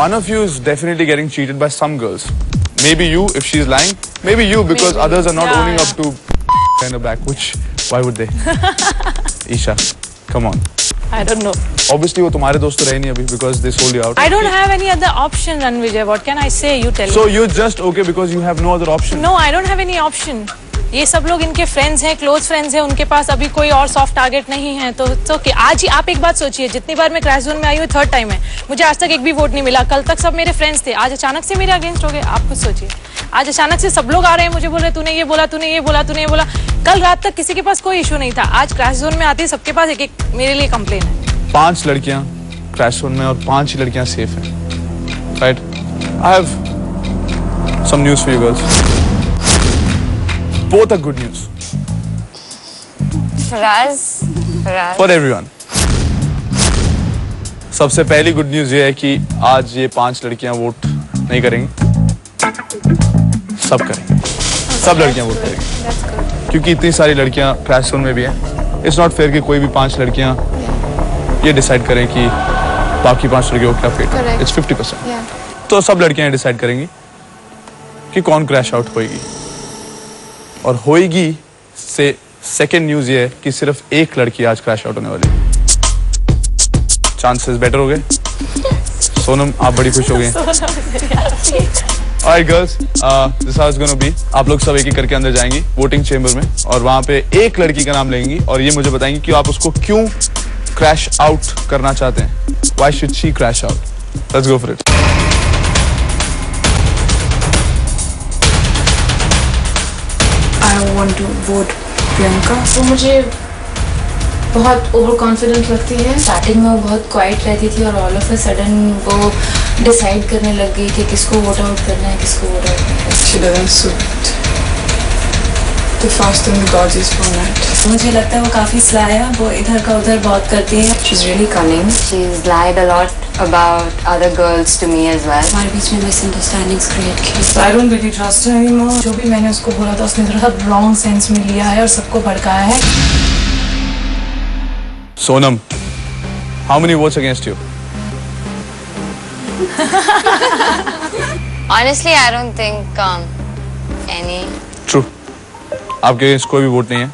one of you is definitely getting cheated by some girls. Maybe you, if she's lying. Maybe you, because others are not owning up to kind of back. Which, why would they? Isha, come on. I don't know. Obviously, वो तुम्हारे दोस्त तो रहे नहीं अभी, because they sold you out. I don't have any other option, Ranvijay. What can I say? You tell me. So you're just okay because you have no other option. No, I don't have any option. ये सब लोग इनके friends हैं, close friends हैं, उनके पास अभी कोई और सॉफ्ट टारगेट नहीं है, तो ओके। आज ही आप एक बात सोचिए, जितनी बार मैं क्रैश जोन में आई हूँ, थर्ड टाइम है, मुझे आज तक एक भी वोट नहीं मिला। कल तक सब मेरे फ्रेंड्स थे, आज अचानक से मेरे अगेंस्ट हो गए। आप खुद सोचिए, आज अचानक से सब लोग आ रहे हैं, मुझे बोल रहे तूने ये बोला, तूने ये बोला, तूने ये बोला। कल रात तक किसी के पास कोई इशू नहीं था, आज क्रैश जोन में आती है सबके पास एक एक मेरे लिए कंप्लेन है। 5 लड़कियां क्रैश जोन में और 5 ही लड़कियां सेफ हैं, right? I have some news for you girls. Both are good news for everyone. सबसे पहली गुड न्यूज़ ये है कि आज ये 5 लड़कियां वोट नहीं करेंगी, सब करेंगे, सब लड़कियां वोट करेंगी, क्योंकि इतनी सारी लड़कियां क्रैश जोन में भी हैं। इट्स नॉट फेयर कि कोई भी 5 लड़कियां ये डिसाइड करें कि बाकी 5 लड़कियों को क्या फेट है। इट्स 50%। तो सब लड़कियां डिसाइड करेंगी कि कौन क्रैश आउट होएगी, और होएगी से सेकेंड न्यूज ये है कि सिर्फ एक लड़की आज क्रैश आउट होने वाली है। चांसेस बेटर हो गए। सोनम, आप बड़ी खुश हो गए। Alright girls, this how it's gonna be. आप लोग सब एक-एक करके अंदर जाएंगी वोटिंग चेंबर में, और वहाँ पे एक लड़की का नाम लेंगी और ये मुझे बताएंगी कि आप उसको क्यों क्रैश आउट करना चाहते हैं। Why should she crash out? Let's go for it. I want to vote Priyanka. वो मुझे बहुत ओवर कॉन्फिडेंट लगती है। स्टार्टिंग में वो बहुत क्वाइट रहती थी और ऑल ऑफ अ सडन वो डिसाइड करने लग गई कि किसको वोट आउट करना है, किसको वोट आउट करना है। She doesn't suit the fast and the gorgeous format. मुझे लगता है वो काफी स्लाई है, वो इधर का उधर बहुत करती है। She's really cunning. She's lied a lot about other girls to me as well. हमारे बीच में misunderstandings create की। I don't really trust her anymore. जो भी मैंने उसको बोला था उसने थोड़ा रॉन्ग सेंस में लिया है और सबको भड़काया है। Sonam, how many votes against you? Honestly, I don't think any. True. आपके अगेंस्ट कोई भी वोट नहीं है।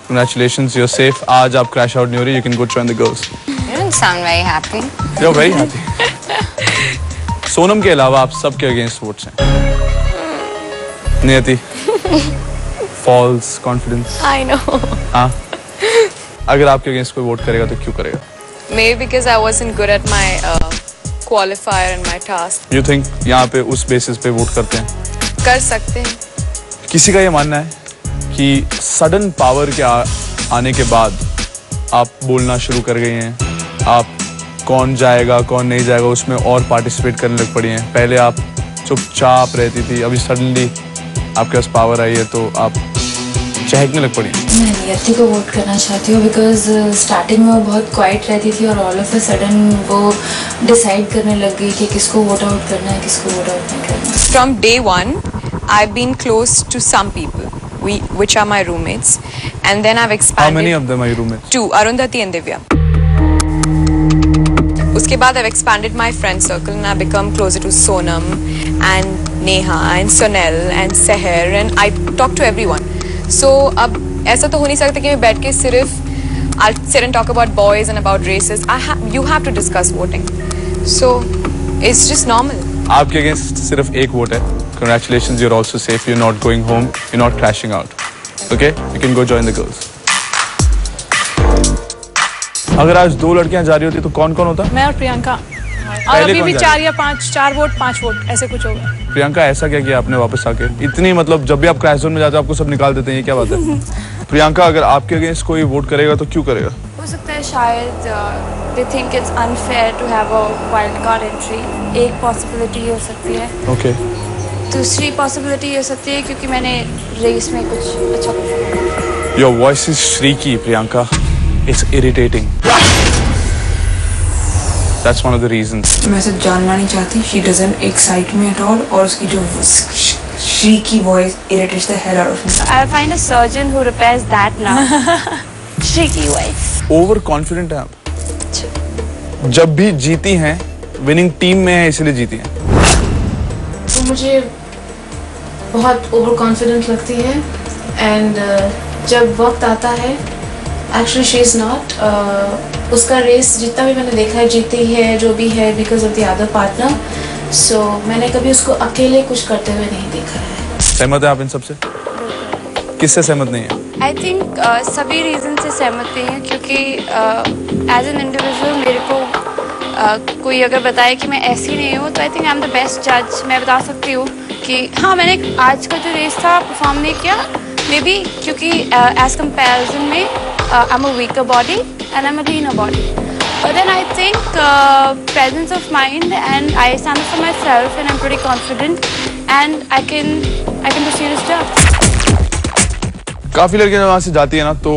Congratulations, you're safe. आज आप क्रैश आउट नहीं हो रही। You can go join the girls. You don't sound very happy. You're very happy. Sonam के अलावा आप सबके अगेंस्ट वोट्स हैं। नियति, false confidence. I know. हाँ। अगर आपके अगेंस्ट कोई वोट करेगा तो क्यों करेगा? Maybe because I wasn't good at my qualifier and my task. You think यहाँ पे उस बेसिस पे वोट करते हैं? कर सकते हैं। किसी का ये मानना है कि सडन पावर के आने के बाद आप बोलना शुरू कर गई हैं। आप कौन जाएगा कौन नहीं जाएगा उसमें और पार्टिसिपेट करने लग पड़ी हैं। पहले आप चुपचाप रहती थी, अभी सडनली आपके पास पावर आई है तो आप चहकने लग पड़ी। मैं नियति को वोट करना चाहती हूँ बिकॉज स्टार्टिंग में वो बहुत क्वाइट रहती थी और ऑल ऑफ अ सडन वो डिसाइड करने लग गई कि किसको वोट आउट करना है, किसको वोट आउट नहीं करना। From day one, I've been close to some people, which are my roommates, and then I've expanded. How many of them are your roommates? 2, Arundhati and Divya. उसके बाद I've expanded my friend circle and I've become closer to Sonam and Neha and Sonal and Seher and I talk to everyone. So अब ऐसा तो हो नहीं सकता कि मैं बैठ के सिर्फ I'll sit and talk about boys and about races. You have to discuss voting. So it's just normal. आपके अगेंस्ट सिर्फ एक वोट है। Congratulations, you're also safe. You're not going home. You're not crashing out. Okay? You can go join the girls. अगर आज 2 लड़कियां जा रही होती तो कौन कौन होता? मैं और प्रियंका। और अभी भी 4 या 4 वोट 5 वोट ऐसे कुछ होगा। प्रियंका, ऐसा क्या किया आपने वापस आके? इतनी मतलब जब भी आप क्रैश जोन में जाते हो आपको सब निकाल देते हैं, ये क्या बात है? प्रियंका, अगर आपके अगेंस्ट कोई वोट करेगा तो क्यों करेगा? हो सकता है शायद they think it's unfair to have a wild card entry. एक पॉसिबिलिटी हो सकती है। Okay. दूसरी पॉसिबिलिटी हो सकती है क्योंकि मैंने रेस में कुछ अच्छा किया। Your voice is shrieky, Priyanka. It's irritating. That's one of the reasons. मैं इसे जानना नहीं चाहती। She doesn't excite me at all और उसकी जो shrieky voice irritates the hell out of me. I'll find a surgeon who repairs that now. Shrieky voice. Overconfident है आप। जब भी जीती हैं विनिंग टीम में है इसलिए जीती हैं। तो मुझे बहुत ओवर कॉन्फिडेंट लगती है एंड जब वक्त आता है एक्चुअली शी इज़ नॉट, उसका रेस जितना भी मैंने देखा है जीती है जो भी है because of the other partner. So मैंने कभी उसको अकेले कुछ करते हुए नहीं देखा है। सहमत है आप इन सबसे? किससे सहमत नहीं है? आई थिंक सभी रीज़न से सहमत नहीं है क्योंकि एज एन इंडिविजुअल मेरे को कोई अगर बताए कि मैं ऐसी नहीं हूँ तो I think I am the best जज। मैं बता सकती हूँ कि हाँ मैंने आज का जो रेस था परफॉर्म नहीं किया मे बी क्योंकि एज कंपेरिजन में I am a weaker body and I am a linear body. But then I think presence of mind and I stand up for myself and I'm pretty confident and I can proceed this job. काफी लड़कियां जब वहां से जाती है ना तो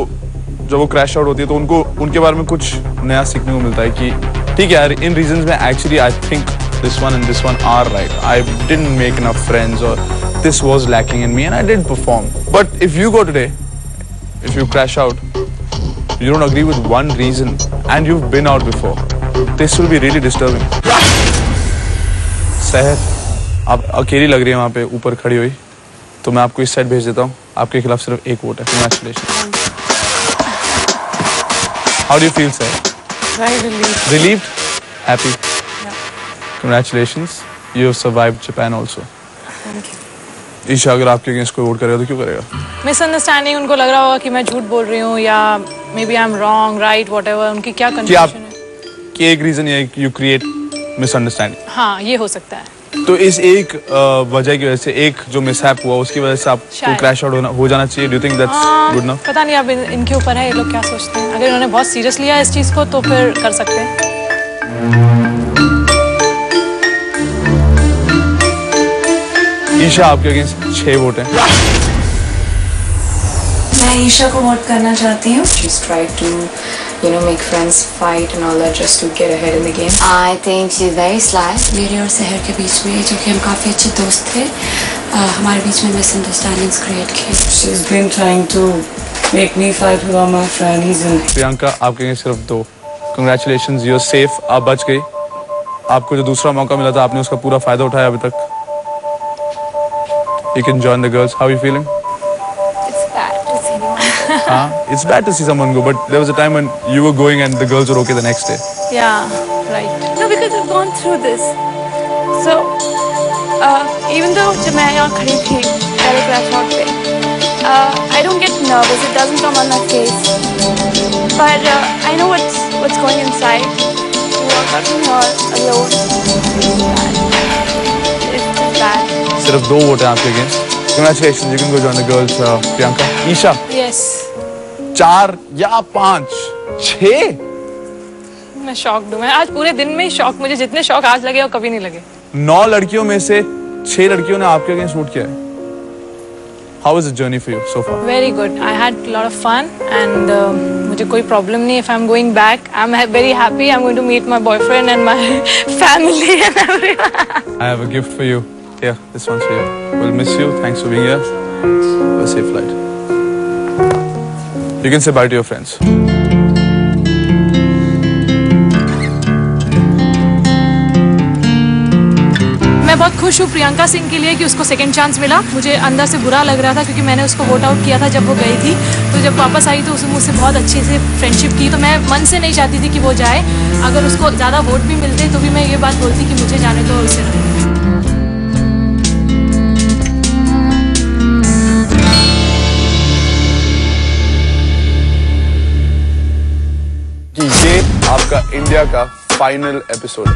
जब वो क्रैश आउट होती है तो उनको उनके बारे में कुछ नया सीखने को मिलता है कि ठीक है यार इन रीजंस में actually I think this one and this one are right, I didn't make enough friends और this was lacking in me and I didn't perform. But if you go today, if you crash out, you don't agree with one reason and you've been out before, this will be really disturbing. सहर, आप अकेली लग रही है वहाँ पे ऊपर खड़ी हुई, तो मैं आपको इस साइड भेज देता हूँ। आपके खिलाफ सिर्फ एक वोट है। Congratulations. How do you feel, Seher? Very relieved. Relieved? Happy? Yeah. Congratulations. You have survived Japan also. Thank you. Isha अगर आपके अगेंस्ट कोई वोट करेगा तो क्यों करेगा? मिसअंडरस्टैंडिंग, उनको लग रहा होगा कि मैं झूठ बोल रही हूँ या maybe I am wrong right whatever, उनकी क्या कंफ्यूजन है कि एक रीजन ये है कि यू क्रिएट मिसअंडरस्टैंडिंग। हाँ ये हो सकता है। तो इस एक वजह की वजह से, एक जो मिसहैप हुआ उसकी वजह से आपको क्रैश आउट हो जाना चाहिए? Do you think that's good enough? पता नहीं, अब इनके ऊपर है ये लोग क्या सोचते हैं। अगर इन्होंने बहुत सीरियस लिया इस चीज को तो फिर कर सकते हैं। ईशा आपके अगेंस्ट 6 वोट हैं। मैं ईशा को वोट करना चाहती हूँ। She's tried to, you know, make friends fight and all that just to get ahead in the game. I think she's very sly. मेरे और सहर के बीच में, जो कि हम काफ़ी अच्छे दोस्त थे, हमारे बीच में मिसअंडरस्टैंडिंग्स क्रिएट की। She's been trying to make me fight with all my friends and Priyanka आपके अगेंस्ट सिर्फ 2। Congratulations, you're safe, आप बच गई। आपको जो दूसरा मौका मिला था आपने उसका पूरा फायदा उठाया अभी तक। You can join the girls. How are you feeling? It's bad to see anyone. It's bad to see someone go, but there was a time when you were going and the girls were okay the next day. Yeah, right. No, because I've gone through this. So, even though जब मैं यहाँ खड़ी थी पहले crash out पे, I don't get nervous. It doesn't come on my face. But I know what's going inside. To walk out from here alone. It's bad. It's just bad. सिर्फ 2 vote हैं आपके against. Congratulations, you can go join the girls. Priyanka, Isha. Yes. 4 या 5, 6? मैं shocked हूँ। मैं आज पूरे दिन में ही शॉक, मुझे जितने शॉक आज लगे वो कभी नहीं लगे। 9 लड़कियों में से 6 लड़कियों ने आपके अगेंस्ट वोट किया है। How was the journey for you so far? Very good. I had a lot of fun and मुझे कोई प्रॉब्लम नहीं। If I'm going back, I'm very happy. I'm going to meet my boyfriend and my family and everyone. I have a gift for you. Here, this one's for you. We'll miss you. Thanks for being here. Have a safe flight. You can say bye to your friends. मैं बहुत खुश हूँ प्रियंका सिंह के लिए कि उसको second chance मिला। मुझे अंदर से बुरा लग रहा था क्योंकि मैंने उसको वोट आउट किया था जब वो गई थी। तो जब वापस आई तो उसने मुझसे बहुत अच्छे से फ्रेंडशिप की। तो मैं मन से नहीं चाहती थी कि वो जाए। अगर उसको ज़्यादा वोट भी मिलते तो भी मैं ये बात बोलती कि मुझे जाने दो और उसे रहो। कि ये आपका इंडिया का फाइनल एपिसोड है।